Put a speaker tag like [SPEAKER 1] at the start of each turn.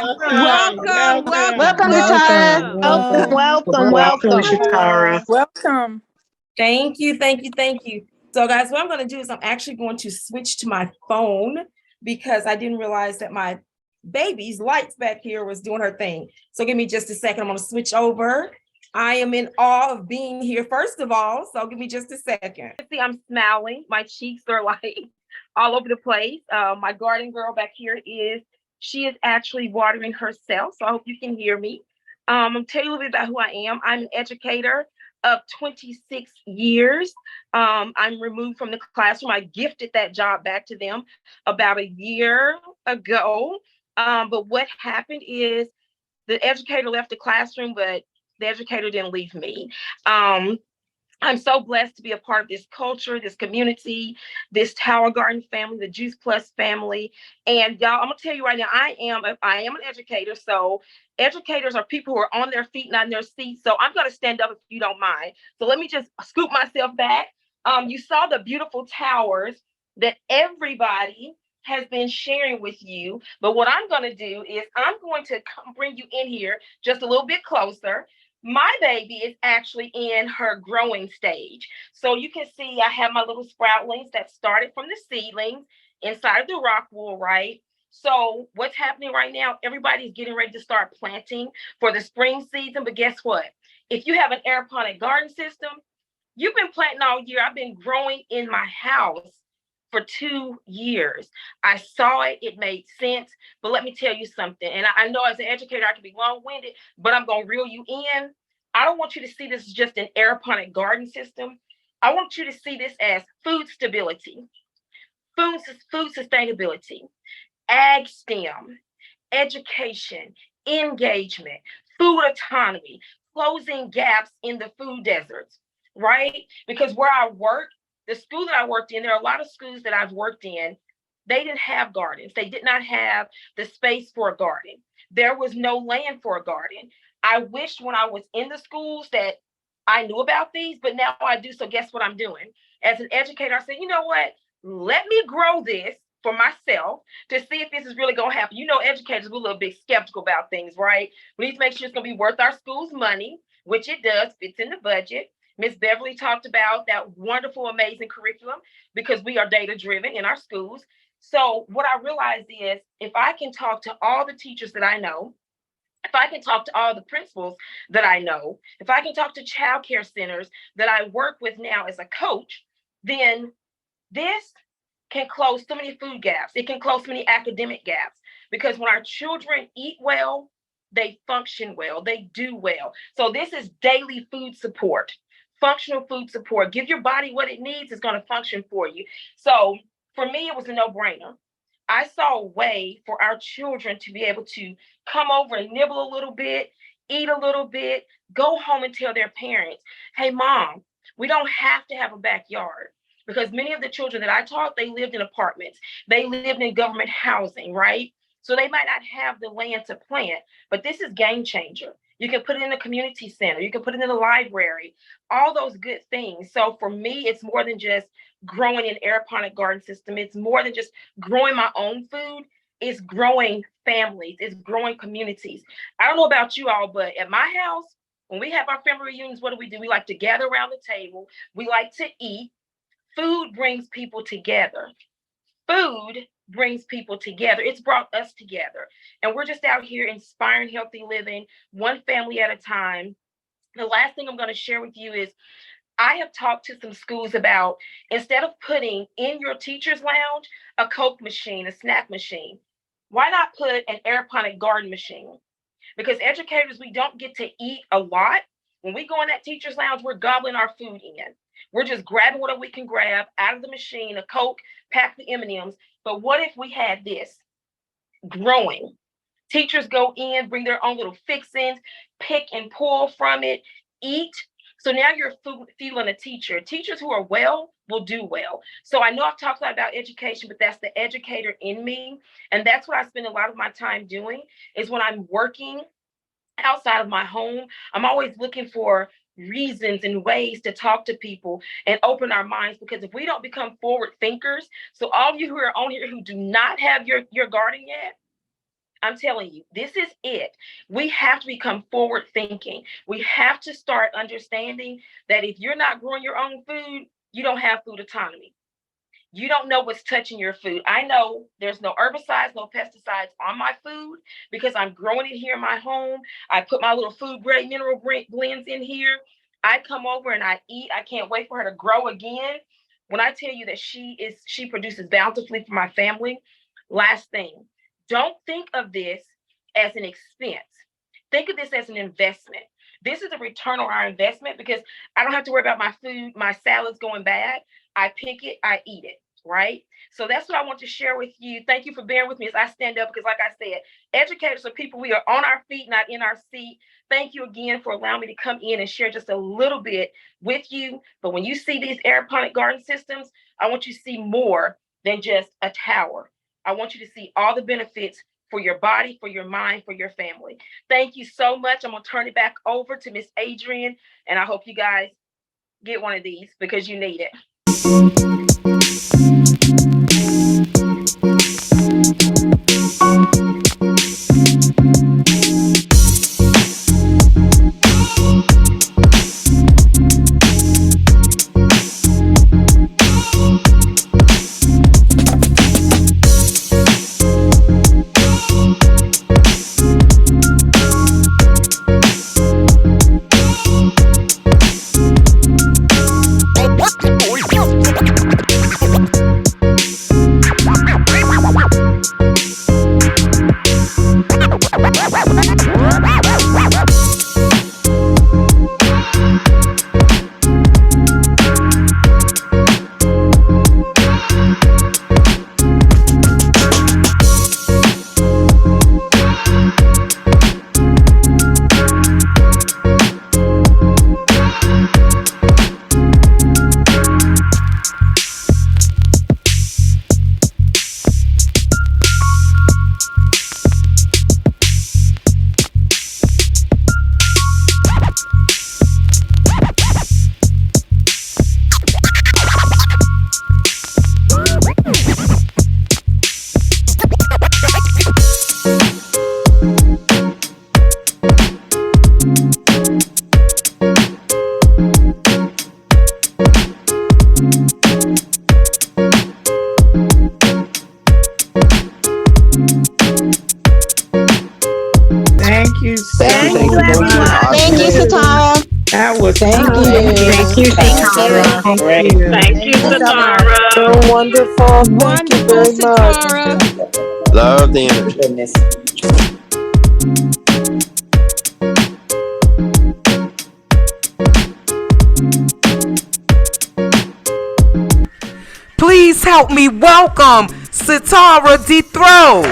[SPEAKER 1] Welcome, welcome,
[SPEAKER 2] Welcome, SeTara.
[SPEAKER 1] welcome.
[SPEAKER 3] Welcome, SeTara.
[SPEAKER 1] Welcome.
[SPEAKER 4] Thank you, thank you, thank you. So guys, what I'm going to do is I'm actually going to switch to my phone because I didn't realize that my baby's lights back here was doing her thing. So give me just a second. I'm going to switch over. I am in awe of being here, first of all. So give me just a second. See, I'm smiling. My cheeks are like all over the place. My garden girl back here she is actually watering herself. So I hope you can hear me. I'm going to tell you a little bit about who I am. I'm an educator of 26 years. I'm removed from the classroom. I gifted that job back to them about a year ago. But what happened is the educator left the classroom, but the educator didn't leave me. I'm so blessed to be a part of this culture, this community, this Tower Garden family, the Juice Plus family. And y'all, I'm gonna tell you right now, I am an educator. So educators are people who are on their feet, not in their seats. So I'm gonna stand up if you don't mind. So let me just scoop myself back. You saw the beautiful towers that everybody has been sharing with you. But what I'm gonna do is I'm going to bring you in here just a little bit closer. My baby is actually in her growing stage. So you can see I have my little sproutlings that started from the seedlings inside of the rock wool, right? So what's happening right now, everybody's getting ready to start planting for the spring season. But guess what? If you have an aeroponic garden system, you've been planting all year. I've been growing in my house for 2 years. I saw it, it made sense. But let me tell you something. And I know as an educator, I can be long-winded, but I'm going to reel you in. I don't want you to see this as just an aeroponic garden system. I want you to see this as food stability, food sustainability, ag STEM, education, engagement, food autonomy, closing gaps in the food deserts, right? Because where I work, the school that I worked in, there are a lot of schools that I've worked in, they didn't have gardens. They did not have the space for a garden. There was no land for a garden. I wished when I was in the schools that I knew about these, but now I do. So guess what I'm doing? As an educator, I said, you know what? Let me grow this for myself to see if this is really going to happen. You know, educators, we're a little bit skeptical about things, right? We need to make sure it's going to be worth our school's money, which it does, fits in the budget. Miss Beverly talked about that wonderful, amazing curriculum because we are data driven in our schools. So what I realized is if I can talk to all the teachers that I know, if I can talk to all the principals that I know, if I can talk to child care centers that I work with now as a coach, then this can close so many food gaps. It can close so many academic gaps because when our children eat well, they function well, they do well. So this is daily food support, functional food support. Give your body what it needs, it's going to function for you. So for me, it was a no-brainer. I saw a way for our children to be able to come over and nibble a little bit, eat a little bit, go home and tell their parents, hey, mom, we don't have to have a backyard. Because many of the children that I taught, they lived in apartments. They lived in government housing, right? So they might not have the land to plant, but this is game changer. You can put it in a community center. You can put it in a library, all those good things. So for me, it's more than just growing an aeroponic garden system. It's more than just growing my own food. It's growing families. It's growing communities. I don't know about you all, but at my house, when we have our family reunions, what do? We like to gather around the table. We like to eat. Food brings people together. Food brings people together. It's brought us together. And we're just out here inspiring healthy living, one family at a time. The last thing I'm going to share with you is I have talked to some schools about instead of putting in your teacher's lounge a Coke machine, a snack machine, why not put an aeroponic garden machine? Because educators, we don't get to eat a lot. When we go in that teacher's lounge, we're gobbling our food in. We're just grabbing whatever we can grab out of the machine, a Coke, pack the M&Ms. But what if we had this growing? Teachers go in, bring their own little fixings, pick and pull from it, eat. So now you're fueling a teacher. Teachers who are well will do well. So I know I've talked a lot about education, but that's the educator in me. And that's what I spend a lot of my time doing is when I'm working outside of my home, I'm always looking for reasons and ways to talk to people and open our minds, because if we don't become forward thinkers, so all of you who are on here who do not have your garden yet, I'm telling you, this is it. We have to become forward thinking. We have to start understanding that if you're not growing your own food, you don't have food autonomy. You don't know what's touching your food. I know there's no herbicides, no pesticides on my food because I'm growing it here in my home. I put my little food grade mineral blends in here. I come over and I eat. I can't wait for her to grow again. When I tell you that she produces bountifully for my family. Last thing, don't think of this as an expense. Think of this as an investment. This is a return on our investment because I don't have to worry about my food, my salads going bad. I pick it, I eat it, right? So that's what I want to share with you. Thank you for bearing with me as I stand up because, like I said, educators are people, we are on our feet, not in our seat. Thank you again for allowing me to come in and share just a little bit with you. But when you see these aeroponic garden systems, I want you to see more than just a tower. I want you to see all the benefits for your body, for your mind, for your family. Thank you so much. I'm going to turn it back over to Miss Adrian, and I hope you guys get one of these because you need it.
[SPEAKER 3] Thank you, everyone.
[SPEAKER 1] Thank you, SeTara.
[SPEAKER 3] That was
[SPEAKER 1] Thank
[SPEAKER 3] good.
[SPEAKER 1] you.
[SPEAKER 3] Thank you, SeTara. Thank you.
[SPEAKER 2] Thank you, SeTara.
[SPEAKER 5] So wonderful. Thank you
[SPEAKER 1] Wonderful,
[SPEAKER 5] very much.
[SPEAKER 1] SeTara.
[SPEAKER 6] Love the energy.
[SPEAKER 7] Please help me welcome SeTara DeThrow.